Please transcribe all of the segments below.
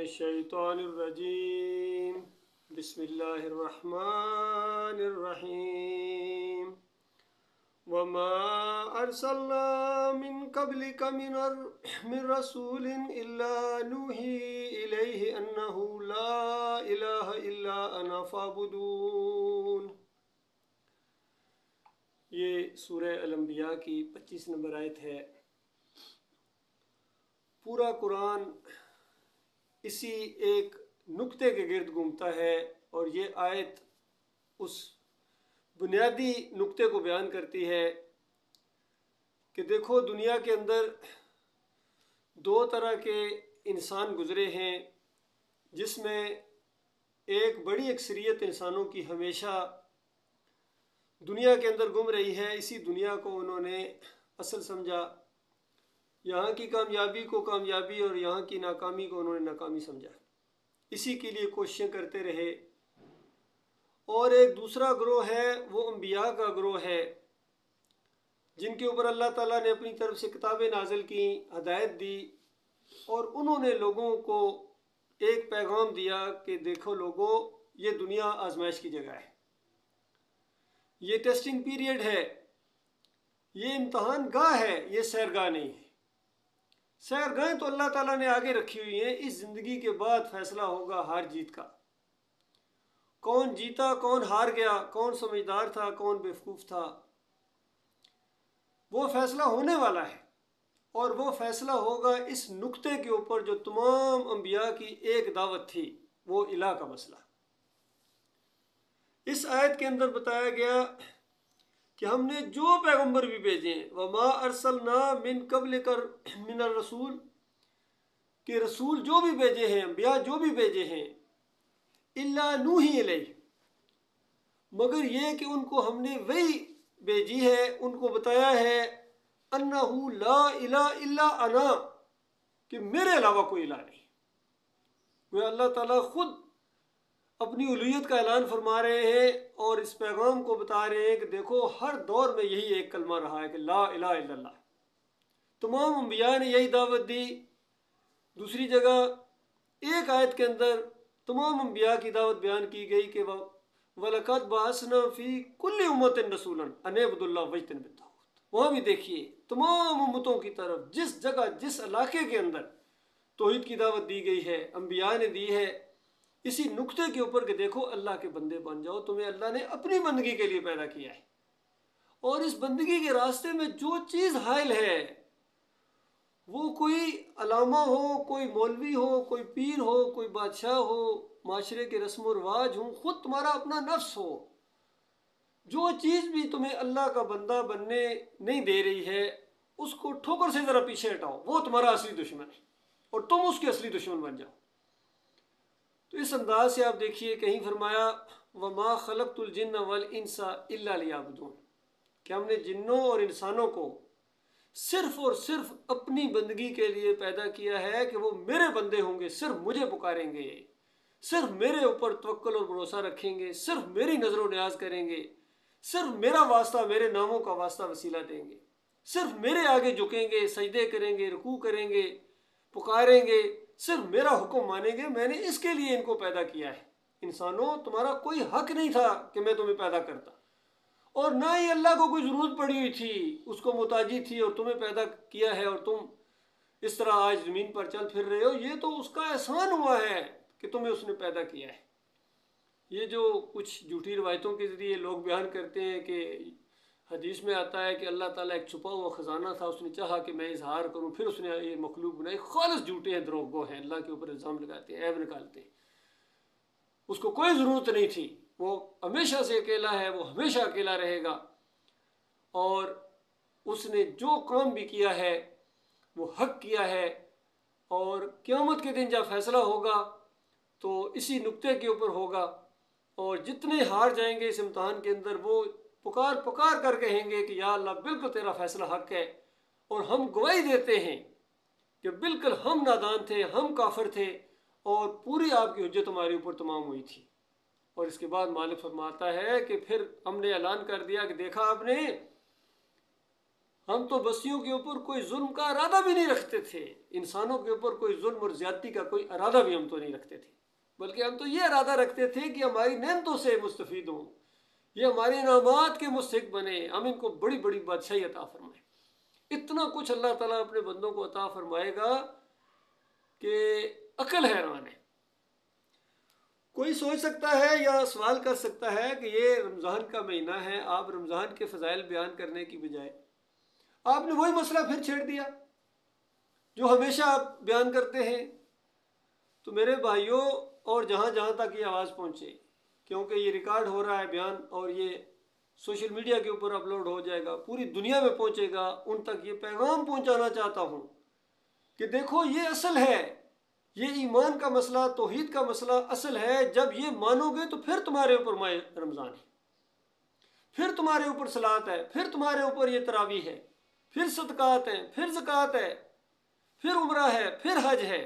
الشیطان الرجیم بسم اللہ الرحمن الرحیم وما ارسلنا من قبلک من رسول الا نوحی الیہ انہ لا الہ الا انا فاعبدون۔ یہ سورہ الانبیاء کی 25 نمبر آیت ہے۔ پورا قرآن اسی ایک نقطے کے گرد گھومتا ہے، اور یہ آیت اس بنیادی نقطے کو بیان کرتی ہے کہ دیکھو دنیا کے اندر دو طرح کے انسان گزرے ہیں، جس میں ایک بڑی اکثریت انسانوں کی ہمیشہ دنیا کے اندر گم رہی ہے۔ اسی دنیا کو انہوں نے اصل سمجھا، یہاں کی کامیابی کو کامیابی اور یہاں کی ناکامی کو انہوں نے ناکامی سمجھا، اسی کے لیے کوششیں کرتے رہے۔ اور ایک دوسرا گروہ ہے، وہ انبیاء کا گروہ ہے، جن کے اوپر اللہ تعالیٰ نے اپنی طرف سے کتابیں نازل کی، ہدایت دی، اور انہوں نے لوگوں کو ایک پیغام دیا کہ دیکھو لوگو، یہ دنیا آزمائش کی جگہ ہے، یہ ٹیسٹنگ پیریڈ ہے، یہ امتحان گاہ ہے، یہ سیرگاہ نہیں ہے۔ سیرگاہیں تو اللہ تعالیٰ نے آگے رکھی ہوئی ہیں، اس زندگی کے بعد فیصلہ ہوگا ہار جیت کا، کون جیتا کون ہار گیا، کون سمجھدار تھا کون بیوقوف تھا، وہ فیصلہ ہونے والا ہے، اور وہ فیصلہ ہوگا اس نقطے کے اوپر جو تمام انبیاء کی ایک دعوت تھی، وہ الہ کا مسئلہ۔ اس آیت کے اندر بتایا گیا کہ ہم نے جو پیغمبر بھی بھیجے ہیں، وما ارسلنا من قبلک من الرسول، کہ رسول جو بھی بھیجے ہیں، انبیاء جو بھی بھیجے ہیں، الا نوحی الیہ، مگر یہ کہ ان کو ہم نے وحی بھیجی ہے، ان کو بتایا ہے انہ لا الہ الا انا، کہ میرے علاوہ کوئی الہ نہیں۔ وہ اللہ تعالیٰ خود اپنی الوہیت کا اعلان فرما رہے ہیں، اور اس پیغام کو بتا رہے ہیں کہ دیکھو ہر دور میں یہی ایک کلمہ رہا ہے کہ لا الہ الا اللہ۔ تمام انبیاء نے یہی دعوت دی۔ دوسری جگہ ایک آیت کے اندر تمام انبیاء کی دعوت بیان کی گئی کہ وَلَقَدْ بَعَثْنَا فِي كُلِّ أُمَّةٍ رَسُولًا أَنِ اعْبُدُوا اللَّهَ وَاجْتَنِبُوا الطَّاغُوتَ۔ وہاں بھی دیکھیے تمام امتوں کی طرف جس جگہ جس علاقے کے اندر توحید کی دعوت دی گئی ہے، انبیاء نے دی ہے، اسی نقطے کے اوپر کہ دیکھو اللہ کے بندے بن جاؤ، تمہیں اللہ نے اپنی بندگی کے لیے پیدا کیا ہے، اور اس بندگی کے راستے میں جو چیز حائل ہے، وہ کوئی علامہ ہو، کوئی مولوی ہو، کوئی پیر ہو، کوئی بادشاہ ہو، معاشرے کے رسم و رواج ہوں، خود تمہارا اپنا نفس ہو، جو چیز بھی تمہیں اللہ کا بندہ بننے نہیں دے رہی ہے، اس کو ٹھوکر سے ذرا پیچھے ہٹاؤ، وہ تمہارا اصلی دشمن ہے، اور تم اس کے اصلی دشمن بن جاؤ۔ تو اس انداز سے آپ دیکھیے کہیں فرمایا وَمَا خَلَقْتُ الْجِنَّ وَالْإِنسَ إِلَّا لِيَعْبُدُونَ، کہ ہم نے جنوں اور انسانوں کو صرف اور صرف اپنی بندگی کے لیے پیدا کیا ہے کہ وہ میرے بندے ہوں گے، صرف مجھے پکاریں گے، صرف میرے اوپر توکل اور بھروسہ رکھیں گے، صرف میری نظر و نیاز کریں گے، صرف میرا واسطہ، میرے ناموں کا واسطہ وسیلہ دیں گے، صرف میرے آگے جھکیں گے، سجدے کریں گے، رکوع کریں گے، پکاریں گے، صرف میرا حکم مانیں گے۔ میں نے اس کے لیے ان کو پیدا کیا ہے۔ انسانوں، تمہارا کوئی حق نہیں تھا کہ میں تمہیں پیدا کرتا، اور نہ ہی اللہ کو کوئی ضرورت پڑی ہوئی تھی، اس کو محتاجی تھی، اور تمہیں پیدا کیا ہے، اور تم اس طرح آج زمین پر چل پھر رہے ہو، یہ تو اس کا احسان ہوا ہے کہ تمہیں اس نے پیدا کیا ہے۔ یہ جو کچھ جھوٹی روایتوں کے ذریعے لوگ بیان کرتے ہیں کہ حدیث میں آتا ہے کہ اللہ تعالیٰ ایک چھپا ہوا خزانہ تھا، اس نے چاہا کہ میں اظہار کروں، پھر اس نے یہ مخلوق بنائی، خالص جھوٹے ہیں، دروغ گو ہیں، اللہ کے اوپر الزام لگاتے ہیں، عیب نکالتے ہیں۔ اس کو کوئی ضرورت نہیں تھی، وہ ہمیشہ سے اکیلا ہے، وہ ہمیشہ اکیلا رہے گا، اور اس نے جو کام بھی کیا ہے وہ حق کیا ہے، اور قیامت کے دن جب فیصلہ ہوگا تو اسی نقطے کے اوپر ہوگا، اور جتنے ہار جائیں گے اس امتحان کے اندر، وہ پکار پکار کر کہیں گے کہ یا اللہ بالکل تیرا فیصلہ حق ہے، اور ہم گواہی دیتے ہیں کہ بالکل ہم نادان تھے، ہم کافر تھے، اور پوری آپ کی حجت ہمارے اوپر تمام ہوئی تھی۔ اور اس کے بعد مالک فرماتا ہے کہ پھر ہم نے اعلان کر دیا کہ دیکھا آپ نے، ہم تو بستیوں کے اوپر کوئی ظلم کا ارادہ بھی نہیں رکھتے تھے، انسانوں کے اوپر کوئی ظلم اور زیادتی کا کوئی ارادہ بھی ہم تو نہیں رکھتے تھے، بلکہ ہم تو یہ ارادہ رکھتے تھے کہ ہماری نعمتوں سے مستفید ہوں، یہ ہمارے انعامات کے مستحق بنے، ہم ان کو بڑی بڑی بادشاہی عطا فرمائیں۔ اتنا کچھ اللہ تعالیٰ اپنے بندوں کو عطا فرمائے گا کہ عقل حیران ہے۔ کوئی سوچ سکتا ہے یا سوال کر سکتا ہے کہ یہ رمضان کا مہینہ ہے، آپ رمضان کے فضائل بیان کرنے کی بجائے آپ نے وہی مسئلہ پھر چھیڑ دیا جو ہمیشہ آپ بیان کرتے ہیں۔ تو میرے بھائیوں، اور جہاں جہاں تک یہ آواز پہنچے، کیونکہ یہ ریکارڈ ہو رہا ہے بیان اور یہ سوشل میڈیا کے اوپر اپلوڈ ہو جائے گا، پوری دنیا میں پہنچے گا، ان تک یہ پیغام پہنچانا چاہتا ہوں کہ دیکھو یہ اصل ہے، یہ ایمان کا مسئلہ، توحید کا مسئلہ اصل ہے۔ جب یہ مانو گے تو پھر تمہارے اوپر ماہ رمضان ہے، پھر تمہارے اوپر صلاۃ ہے، پھر تمہارے اوپر یہ تراویح ہے، پھر صدقات ہیں، پھر زکوٰۃ ہے، پھر عمرہ ہے، پھر حج ہے۔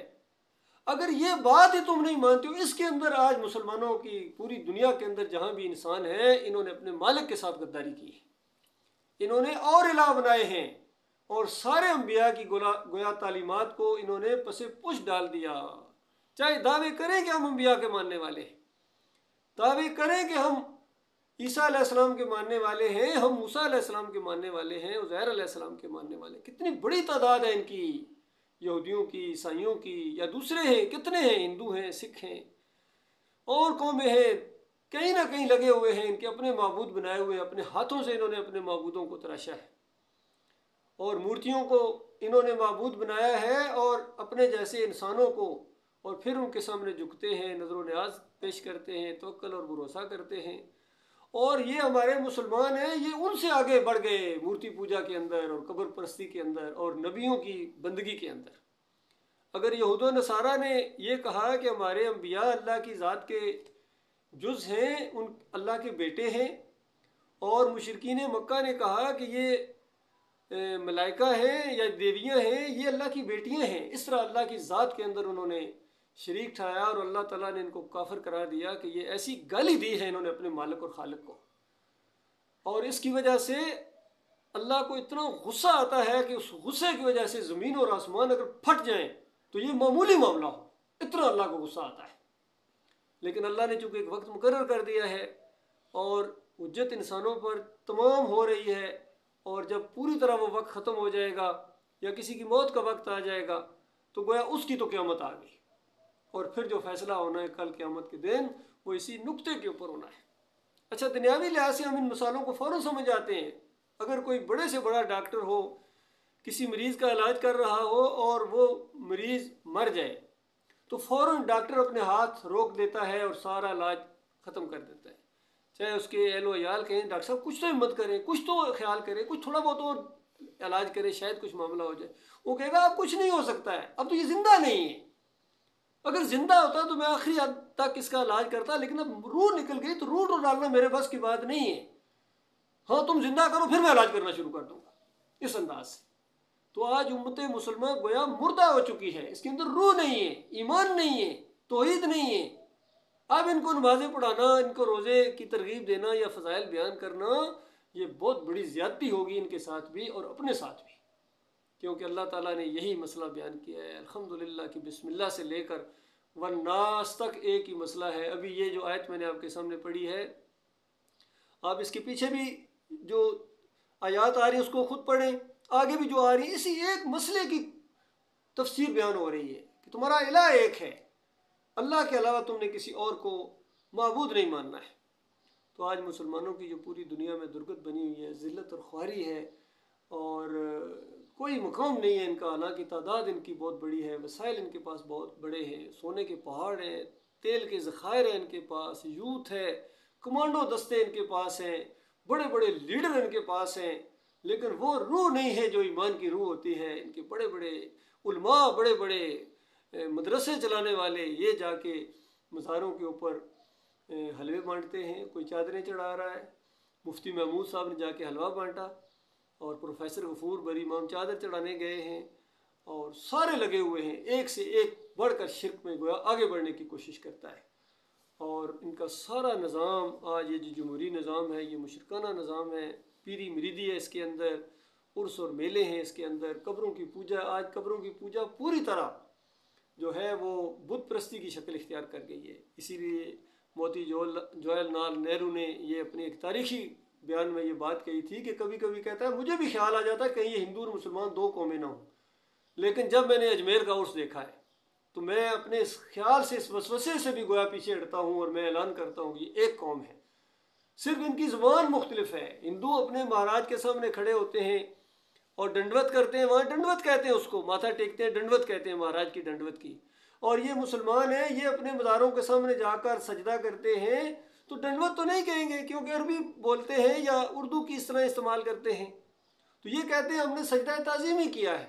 اگر یہ بات ہی تم نہیں مانتے ہو، اس کے اندر آج مسلمانوں کی پوری دنیا کے اندر جہاں بھی انسان ہیں، انہوں نے اپنے مالک کے ساتھ غداری کی ہے، انہوں نے اور الہ بنائے ہیں، اور سارے انبیاء کی گویا تعلیمات کو انہوں نے پس پش ڈال دیا۔ چاہے دعوے کریں کہ ہم انبیاء کے ماننے والے ہیں، دعوے کریں کہ ہم عیسیٰ علیہ السلام کے ماننے والے ہیں، ہم موسیٰ علیہ السلام کے ماننے والے ہیں، عزیر علیہ السلام کے ماننے والے ہیں، کتنی بڑی تعداد ہے ان کی، یہودیوں کی، عیسائیوں کی، یا دوسرے ہیں، کتنے ہیں، ہندو ہیں، سکھ ہیں، اور قومیں ہیں، کہیں نہ کہیں لگے ہوئے ہیں، ان کے اپنے معبود بنائے ہوئے، اپنے ہاتھوں سے انہوں نے اپنے معبودوں کو تراشا ہے، اور مورتیوں کو انہوں نے معبود بنایا ہے، اور اپنے جیسے انسانوں کو، اور پھر ان کے سامنے جھکتے ہیں، نظر و نیاز پیش کرتے ہیں، توکل اور بھروسہ کرتے ہیں۔ اور یہ ہمارے مسلمان ہیں، یہ ان سے آگے بڑھ گئے مورتی پوجا کے اندر اور قبر پرستی کے اندر اور نبیوں کی بندگی کے اندر۔ اگر یہود و نصارہ نے یہ کہا کہ ہمارے انبیاء اللہ کی ذات کے جز ہیں، ان اللہ کے بیٹے ہیں، اور مشرکین مکہ نے کہا کہ یہ ملائکہ ہیں یا دیویاں ہیں، یہ اللہ کی بیٹیاں ہیں، اس طرح اللہ کی ذات کے اندر انہوں نے شریک ٹھہرایا، اور اللہ تعالیٰ نے ان کو کافر قرار دیا کہ یہ ایسی گالی دی ہے انہوں نے اپنے مالک اور خالق کو۔ اور اس کی وجہ سے اللہ کو اتنا غصہ آتا ہے کہ اس غصے کی وجہ سے زمین اور آسمان اگر پھٹ جائیں تو یہ معمولی معاملہ ہو، اتنا اللہ کو غصہ آتا ہے۔ لیکن اللہ نے چونکہ ایک وقت مقرر کر دیا ہے، اور حجت انسانوں پر تمام ہو رہی ہے، اور جب پوری طرح وہ وقت ختم ہو جائے گا یا کسی کی موت کا وقت آ جائے گا تو گویا اس کی تو قیامت آ گئی، اور پھر جو فیصلہ ہونا ہے کل قیامت کے دن وہ اسی نقطے کے اوپر ہونا ہے۔ اچھا، دنیاوی لحاظ سے ہم ان مثالوں کو فوراً سمجھ جاتے ہیں۔ اگر کوئی بڑے سے بڑا ڈاکٹر ہو، کسی مریض کا علاج کر رہا ہو اور وہ مریض مر جائے تو فوراً ڈاکٹر اپنے ہاتھ روک دیتا ہے اور سارا علاج ختم کر دیتا ہے، چاہے اس کے اہل و عیال کہیں ڈاکٹر صاحب کچھ تو ہمت کریں، کچھ تو خیال کریں، کچھ تھوڑا بہت اور علاج کریں، شاید کچھ معاملہ ہو جائے۔ وہ کہے گا اب کچھ نہیں ہو سکتا ہے، اب تو یہ زندہ نہیں ہے، اگر زندہ ہوتا تو میں آخری حد تک اس کا علاج کرتا، لیکن اب روح نکل گئی تو روح ڈالنا میرے بس کی بات نہیں ہے، ہاں تم زندہ کرو پھر میں علاج کرنا شروع کر دوں گا، اس انداز سے۔ تو آج امت مسلمہ گویا مردہ ہو چکی ہے، اس کے اندر روح نہیں ہے، ایمان نہیں ہے، توحید نہیں ہے۔ اب ان کو نمازیں پڑھانا، ان کو روزے کی ترغیب دینا یا فضائل بیان کرنا، یہ بہت بڑی زیادتی ہوگی ان کے ساتھ بھی اور اپنے ساتھ بھی، کیونکہ اللہ تعالیٰ نے یہی مسئلہ بیان کیا ہے۔ الحمدللہ کہ بسم اللہ سے لے کر والناس تک ایک ہی مسئلہ ہے۔ ابھی یہ جو آیت میں نے آپ کے سامنے پڑھی ہے، آپ اس کے پیچھے بھی جو آیات آ رہی ہیں اس کو خود پڑھیں، آگے بھی جو آ رہی ہیں، اسی ایک مسئلے کی تفسیر بیان ہو رہی ہے کہ تمہارا الہ ایک ہے، اللہ کے علاوہ تم نے کسی اور کو معبود نہیں ماننا ہے۔ تو آج مسلمانوں کی جو پوری دنیا میں درگت بنی ہوئی ہے، ذلت اور خواری ہے، اور کوئی مقام نہیں ہے ان کا، حالانکہ تعداد ان کی بہت بڑی ہے، وسائل ان کے پاس بہت بڑے ہیں، سونے کے پہاڑ ہیں، تیل کے ذخائر ہیں ان کے پاس، یوتھ ہے، کمانڈو دستے ان کے پاس ہیں، بڑے بڑے لیڈر ان کے پاس ہیں، لیکن وہ روح نہیں ہے جو ایمان کی روح ہوتی ہے۔ ان کے بڑے بڑے علماء، بڑے بڑے مدرسے چلانے والے، یہ جا کے مزاروں کے اوپر حلوے بانٹتے ہیں، کوئی چادریں چڑھا رہا ہے، مفتی محمود صاحب نے جا کے حلوہ بانٹا، اور پروفیسر غفور بری امام چادر چڑھانے گئے ہیں، اور سارے لگے ہوئے ہیں، ایک سے ایک بڑھ کر شرک میں گویا آگے بڑھنے کی کوشش کرتا ہے۔ اور ان کا سارا نظام آج یہ جو جمہوری نظام ہے، یہ مشرکانہ نظام ہے، پیری مریدی ہے اس کے اندر، عرس اور میلے ہیں اس کے اندر، قبروں کی پوجا. آج قبروں کی پوجا پوری طرح جو ہے وہ بت پرستی کی شکل اختیار کر گئی ہے. اسی لیے موتی جواہر لال نہرو نے یہ اپنی ایک تاریخی بیان میں یہ بات کہی تھی کہ کبھی کبھی کہتا ہے مجھے بھی خیال آ جاتا ہے کہیں یہ ہندو اور مسلمان دو قومیں نہ ہوں، لیکن جب میں نے اجمیر کا عرس دیکھا ہے تو میں اپنے اس خیال سے، اس وسوسے سے بھی گویا پیچھے ہٹتا ہوں اور میں اعلان کرتا ہوں کہ یہ ایک قوم ہے، صرف ان کی زبان مختلف ہے. ہندو اپنے مہاراج کے سامنے کھڑے ہوتے ہیں اور ڈنڈوت کرتے ہیں، وہاں ڈنڈوت کہتے ہیں اس کو، ماتھا ٹیکتے ہیں، ڈنڈوت کہتے ہیں مہاراج کی ڈنڈوت کی. اور یہ مسلمان ہیں، یہ اپنے مزاروں کے سامنے جا کر سجدہ کرتے ہیں تو ڈنڈوت تو نہیں کہیں گے کیونکہ عربی بولتے ہیں یا اردو کی اس طرح استعمال کرتے ہیں، تو یہ کہتے ہیں ہم نے سجدہ تعظیم ہی کیا ہے.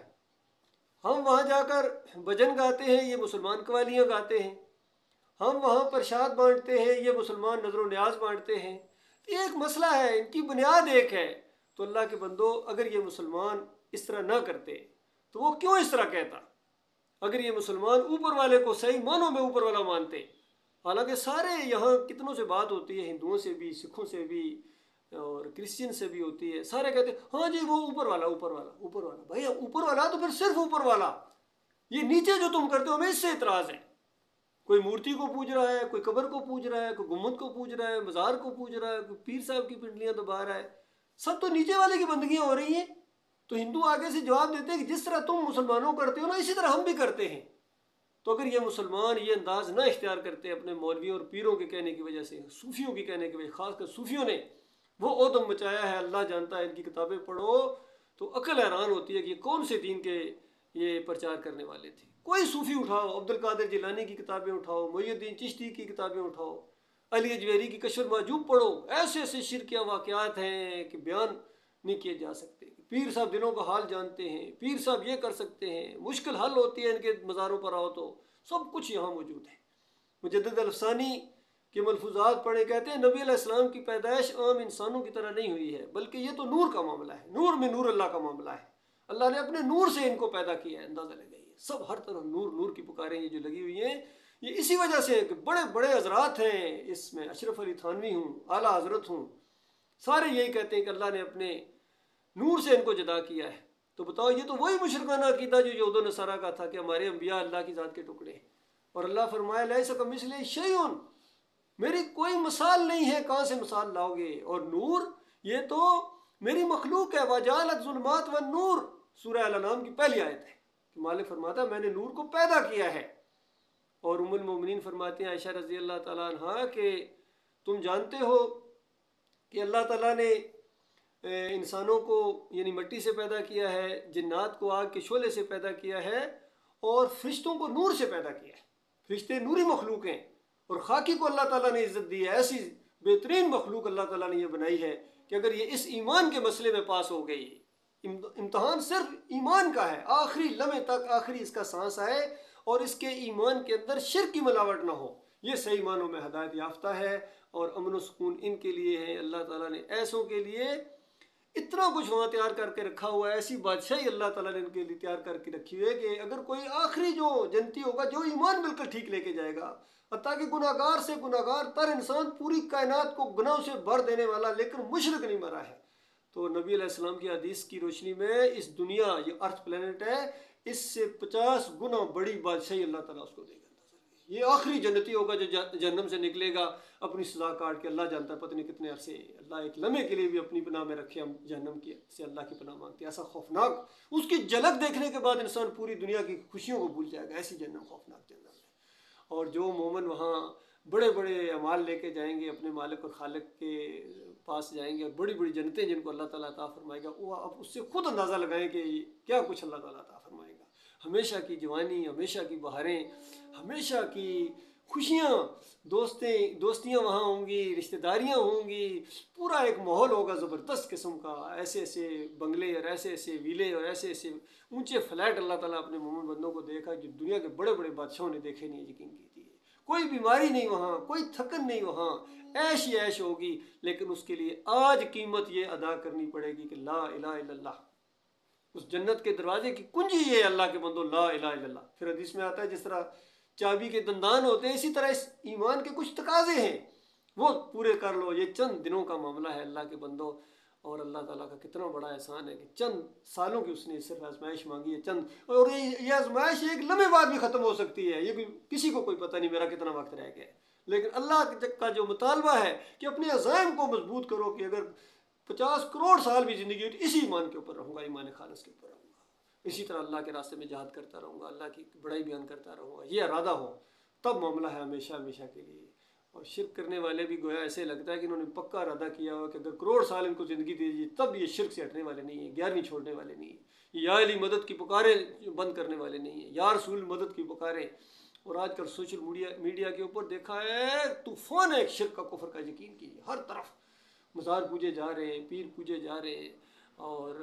ہم وہاں جا کر بھجن گاتے ہیں، یہ مسلمان قوالیاں گاتے ہیں. ہم وہاں پرشاد بانٹتے ہیں، یہ مسلمان نظر و نیاز بانٹتے ہیں. یہ ایک مسئلہ ہے، ان کی بنیاد ایک ہے. تو اللہ کے بندو، اگر یہ مسلمان اس طرح نہ کرتے تو وہ کیوں اس طرح کہتا؟ اگر یہ مسلمان اوپر والے کو صحیح معنوں میں اوپر والا مانتے، حالانکہ سارے یہاں کتنوں سے بات ہوتی ہے، ہندوؤں سے بھی، سکھوں سے بھی اور کرسچن سے بھی ہوتی ہے، سارے کہتے ہیں ہاں جی وہ اوپر والا اوپر والا اوپر والا. بھائی اوپر والا تو پھر صرف اوپر والا، یہ نیچے جو تم کرتے ہو ہمیں اس سے اعتراض ہے. کوئی مورتی کو پوج رہا ہے، کوئی قبر کو پوج رہا ہے، کوئی گنبد کو پوج رہا ہے، مزار کو پوج رہا ہے، کوئی پیر صاحب کی پنڈلیاں دبا رہا ہے، سب تو نیچے والے کی بندگیاں ہو رہی ہیں. تو ہندو آگے سے جواب دیتے ہیں کہ جس طرح تم مسلمانوں کرتے ہو نا اسی طرح ہم بھی کرتے ہیں. تو اگر یہ مسلمان یہ انداز نہ اختیار کرتے اپنے مولویوں اور پیروں کے کہنے کی وجہ سے، صوفیوں کی کہنے کی وجہ، خاص کر صوفیوں نے وہ عدم مچایا ہے، اللہ جانتا ہے. ان کی کتابیں پڑھو تو عقل حیران ہوتی ہے کہ یہ کون سے دین کے یہ پرچار کرنے والے تھے. کوئی صوفی اٹھاؤ، عبد القادر جیلانی کی کتابیں اٹھاؤ، محی الدین چشتی کی کتابیں اٹھاؤ، علی اجویری کی کشف المحجوب پڑھو، ایسے ایسے شرکیہ واقعات ہیں کہ بیان نہیں کیے جا سکتے. پیر صاحب دلوں کا حال جانتے ہیں، پیر صاحب یہ کر سکتے ہیں، مشکل حل ہوتی ہے ان کے مزاروں پر آؤ تو سب کچھ یہاں موجود ہے. مجدد الافسانی کے ملفوظات پڑھے، کہتے ہیں نبی علیہ السلام کی پیدائش عام انسانوں کی طرح نہیں ہوئی ہے، بلکہ یہ تو نور کا معاملہ ہے، نور میں نور اللہ کا معاملہ ہے. اللہ نے اپنے نور سے ان کو پیدا کیا ہے. اندازہ لگائیے، سب ہر طرف نور نور کی پکاریں یہ جو لگی ہوئی ہیں، یہ اسی وجہ سے کہ بڑے بڑے حضرات ہیں، اس میں اشرف علی تھانوی ہوں، اعلیٰ حضرت ہوں، سارے یہی کہتے ہیں کہ اللہ نے اپنے نور سے ان کو جدا کیا ہے. تو بتاؤ، یہ تو وہی مشرکانہ عقیدہ جو یہود و نصارہ کا تھا کہ ہمارے انبیاء اللہ کی ذات کے ٹکڑے ہیں. اور اللہ فرمایا لیس کمثلہ شیء، میری کوئی مثال نہیں ہے، کہاں سے مثال لاؤ گے؟ اور نور یہ تو میری مخلوق ہے. وجعل الظلمات والنور، سورہ الانعام کی پہلی آیت ہے کہ مالک فرماتا ہے میں نے نور کو پیدا کیا ہے. اور ام المومنین فرماتے ہیں عائشہ رضی اللہ تعالیٰ عنہ کہ تم جانتے ہو کہ اللہ تعالیٰ نے انسانوں کو یعنی مٹی سے پیدا کیا ہے، جنات کو آگ کے شعلے سے پیدا کیا ہے، اور فرشتوں کو نور سے پیدا کیا ہے. فرشتے نوری مخلوق ہیں، اور خاکی کو اللہ تعالیٰ نے عزت دی ہے. ایسی بہترین مخلوق اللہ تعالیٰ نے یہ بنائی ہے کہ اگر یہ اس ایمان کے مسئلے میں پاس ہو گئی، امتحان صرف ایمان کا ہے، آخری لمحے تک آخری اس کا سانس آئے اور اس کے ایمان کے اندر شرک کی ملاوٹ نہ ہو، یہ صحیح معنوں میں ہدایت یافتہ ہے. اور امن و سکون ان کے لیے ہے. اللہ تعالیٰ نے ایسوں کے لیے اتنا کچھ وہاں تیار کر کے رکھا ہوا ہے، ایسی بادشاہی اللہ تعالیٰ نے ان کے لیے تیار کر کے رکھی ہوئی ہے کہ اگر کوئی آخری جو جنتی ہوگا، جو ایمان بالکل ٹھیک لے کے جائے گا، حتیٰ کہ گناہ گار سے گناہ گار تر انسان، پوری کائنات کو گناہوں سے بھر دینے والا، لیکن مشرک نہیں مرا ہے، تو نبی علیہ السلام کی حدیث کی روشنی میں اس دنیا، یہ ارتھ پلینٹ ہے، اس سے 50 گنا بڑی بادشاہی اللہ تعالیٰ اس کو دے گا. یہ آخری جنتی ہوگا جو جہنم سے نکلے گا اپنی سزا کاٹ کے. اللہ جانتا ہے پتہ نہیں کتنے عرصے، اللہ ایک لمحے کے لیے بھی اپنی پناہ میں رکھے. ہم جہنم کی سے اللہ کی پناہ مانگتے ہیں. ایسا خوفناک، اس کی جھلک دیکھنے کے بعد انسان پوری دنیا کی خوشیوں کو بھول جائے گا. ایسی جہنم خوفناک جہنم ہے. اور جو مومن وہاں بڑے بڑے اعمال لے کے جائیں گے، اپنے مالک اور خالق کے پاس جائیں گے، اور بڑی بڑی جنتیں جن کو اللہ تعالیٰ عطا فرمائے گا، وہ اب اس سے خود اندازہ لگائیں کہ کیا کچھ اللہ تعالیٰ عطا فرمائے گا. ہمیشہ کی جوانی، ہمیشہ کی بہاریں، ہمیشہ کی خوشیاں، دوستیاں وہاں ہوں گی، رشتہ داریاں ہوں گی، پورا ایک ماحول ہوگا زبردست قسم کا. ایسے ایسے بنگلے اور ایسے ایسے ویلے اور ایسے ایسے اونچے فلیٹ اللہ تعالیٰ اپنے مومن بندوں کو دیکھا جو دنیا کے بڑے بڑے بادشاہوں نے دیکھے نہیں، یقین کیجیے. کوئی بیماری نہیں وہاں، کوئی تھکن نہیں وہاں، عیش ہی عیش ہوگی. لیکن اس کے لیے آج قیمت یہ ادا کرنی پڑے گی کہ لا الہ الا اللہ. اس جنت کے دروازے کی کنجی یہ ہے اللہ کے بندو، لا الہ الا اللہ. پھر حدیث میں آتا ہے جس طرح چابی کے دندان ہوتے ہیں، اسی طرح اس ایمان کے کچھ تقاضے ہیں، وہ پورے کر لو. یہ چند دنوں کا معاملہ ہے اللہ کے بندو. اور اللہ تعالیٰ کا کتنا بڑا احسان ہے کہ چند سالوں کی اس نے صرف آزمائش مانگی ہے چند، اور یہ آزمائش ایک لمحے بعد بھی ختم ہو سکتی ہے، یہ کسی کو کوئی پتہ نہیں میرا کتنا وقت رہ گیا ہے، لیکن اللہ کا جو مطالبہ ہے کہ اپنے عزائم کو مضبوط کرو کہ اگر 50 کروڑ سال بھی زندگی ہوئی تو اسی ایمان کے اوپر رہوں گا، ایمان خالص کے اوپر رہوں گا، اسی طرح اللہ کے راستے میں جہاد کرتا رہوں گا، اللہ کی بڑائی بیان کرتا رہوں گا، یہ ارادہ ہو تب معاملہ ہے ہمیشہ ہمیشہ کے لیے۔ اور شرک کرنے والے بھی گویا ایسے لگتا ہے کہ انہوں نے پکا ارادہ کیا ہوا کہ اگر کروڑ سال ان کو زندگی دے دیجیے تب یہ شرک سے ہٹنے والے نہیں ہیں، 11ویں چھوڑنے والے نہیں ہیں، یا علی مدد کی پکاریں بند کرنے والے نہیں ہیں، یا رسول مدد کی پکاریں۔ اور آج کل سوشل میڈیا کے اوپر دیکھا ہے طوفان ہے شرک کا، کفر کا، یقین کیجیے ہر طرف مزار پوجے جا رہے ہیں، پیر پوجے جا رہے ہیں، اور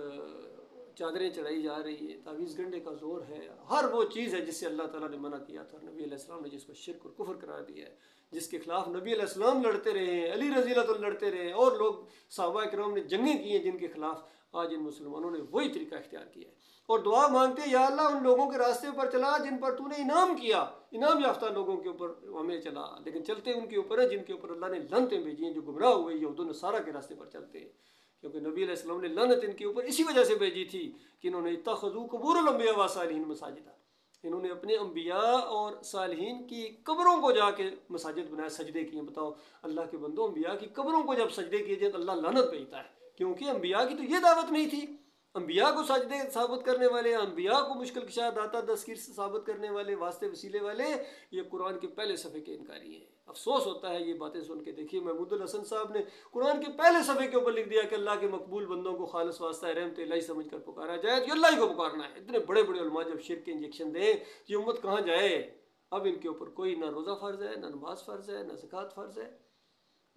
چادریں چڑھائی جا رہی ہے، تعویذ گنڈے کا زور ہے، ہر وہ چیز ہے جس سے اللہ تعالیٰ نے منع کیا تھا، نبی علیہ السلام نے جس کو شرک اور کفر قرار دیا ہے، جس کے خلاف نبی علیہ السلام لڑتے رہے ہیں، علی رضی اللہ عنہ لڑتے رہے ہیں، اور لوگ صحابہ کرام نے جنگیں کی ہیں جن کے خلاف، آج ان مسلمانوں نے وہی طریقہ اختیار کیا ہے، اور دعا مانگتے ہیں یا اللہ ان لوگوں کے راستے پر چلا جن پر تو نے انعام کیا، انعام یافتہ لوگوں کے اوپر ہمیں چلا، لیکن چلتے ان کے اوپر ہیں جن کے اوپر اللہ نے لعنتیں بھیجی ہیں، جو گمراہ ہوئے یہود و نصارہ کے راستے پر چلتے ہیں، کیونکہ نبی علیہ السلام نے لعنت ان کے اوپر اسی وجہ سے بھیجی تھی کہ انہوں نے اتخذوا قبور الانبیاء والصالحین مساجدہ، انہوں نے اپنے انبیاء اور صالحین کی قبروں کو جا کے مساجد بنایا، سجدے کیے۔ بتاؤ اللہ کے بندوں، انبیاء کی قبروں کو جب سجدے کیے جائیں تو اللہ لعنت بھیجتا ہے، کیونکہ انبیاء کی تو یہ دعوت نہیں تھی، انبیاء کو سجدے ثابت کرنے والے، انبیاء کو مشکل کشا داتا دستگیر سے ثابت کرنے والے، واسطے وسیلے والے، یہ قرآن کے پہلے صفحے کے انکاری ہیں۔ افسوس ہوتا ہے یہ باتیں سن کے۔ دیکھیے محمود الحسن صاحب نے قرآن کے پہلے صفحے کے اوپر لکھ دیا کہ اللہ کے مقبول بندوں کو خالص واسطہ رحمت الہی سمجھ کر پکارا جائے، تو اللہ ہی کو پکارنا ہے۔ اتنے بڑے بڑے علماء جب شرک کے انجیکشن دیں تو یہ امت کہاں جائے؟ اب ان کے اوپر کوئی نہ روزہ فرض ہے، نہ نماز فرض ہے، نہ زکوٰۃ فرض ہے،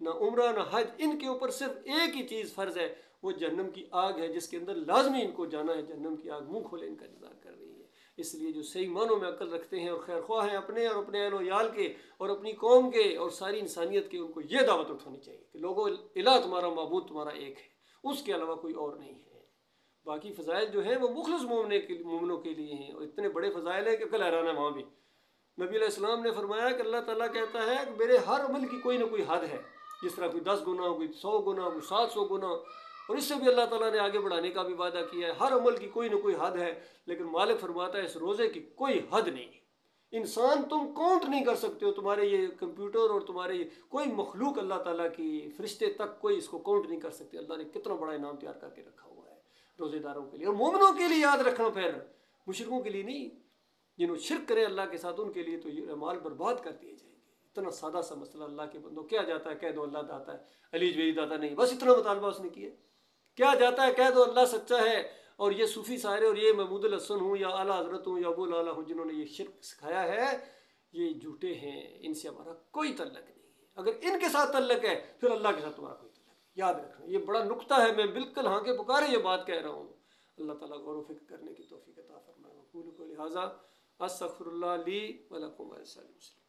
نہ عمرہ، نہ حج، ان کے اوپر صرف ایک ہی چیز فرض ہے، وہ جہنم کی آگ ہے جس کے اندر لازمی ان کو جانا ہے، جہنم کی آگ منہ کھولے ان کا انتظار کر رہی ہے۔ اس لیے جو صحیح معنوں میں عقل رکھتے ہیں اور خیر خواہ ہیں اپنے اور اپنے اہل و عیال کے اور اپنی قوم کے اور ساری انسانیت کے، ان کو یہ دعوت اٹھانی چاہیے کہ لوگوں الہ تمہارا معبود تمہارا ایک ہے، اس کے علاوہ کوئی اور نہیں ہے۔ باقی فضائل جو ہیں وہ مخلص مومنوں کے لیے ہیں، اور اتنے بڑے فضائل ہیں کہ عقل حیران ہے وہاں بھی۔ نبی علیہ السلام نے فرمایا کہ اللہ تعالیٰ کہتا ہے کہ میرے ہر عمل کی کوئی نہ کوئی حد ہے، جس طرح کوئی 10 گنا، کوئی 100 گنا، کوئی 700 گنا، اور اس سے بھی اللہ تعالیٰ نے آگے بڑھانے کا بھی وعدہ کیا ہے۔ ہر عمل کی کوئی نہ کوئی حد ہے، لیکن مالک فرماتا ہے اس روزے کی کوئی حد نہیں۔ انسان تم کاؤنٹ نہیں کر سکتے ہو، تمہارے یہ کمپیوٹر اور تمہارے یہ کوئی مخلوق اللہ تعالیٰ کی فرشتے تک کوئی اس کو کاؤنٹ نہیں کر سکتے۔ اللہ نے کتنا بڑا انعام تیار کر کے رکھا ہوا ہے روزے داروں کے لیے، اور مومنوں کے لیے یاد رکھنا، پھر مشرکوں کے لیے نہیں، جنہوں شرک کرے اللہ کے ساتھ ان کے لیے تو یہ اعمال برباد کر دیے جائیں گے۔ اتنا سادہ سا مسئلہ، اللہ کے بندوں، کیا جاتا ہے کہہ دو اللہ داتا ہے، علی جویری داتا نہیں، بس اتنا مطالبہ اس نے کیا۔ کیا جاتا ہے کہہ دو اللہ سچا ہے، اور یہ صوفی سارے اور یہ محمود الحسن ہوں یا اعلیٰ حضرت ہوں یا ابو الاعلیٰ ہوں جنہوں نے یہ شرک سکھایا ہے، یہ جھوٹے ہیں، ان سے ہمارا کوئی تعلق نہیں ہے۔ اگر ان کے ساتھ تعلق ہے پھر اللہ کے ساتھ تمہارا کوئی تعلق نہیں۔ یاد رکھنا یہ بڑا نقطہ ہے، میں بالکل ہاں کے پکارے یہ بات کہہ رہا ہوں۔ اللہ تعالیٰ غور و فکر کرنے کی توفیق عطا فرمائے۔ اقول قولی ھذا استغفر اللہ لی ولکم ولسائر المسلمین۔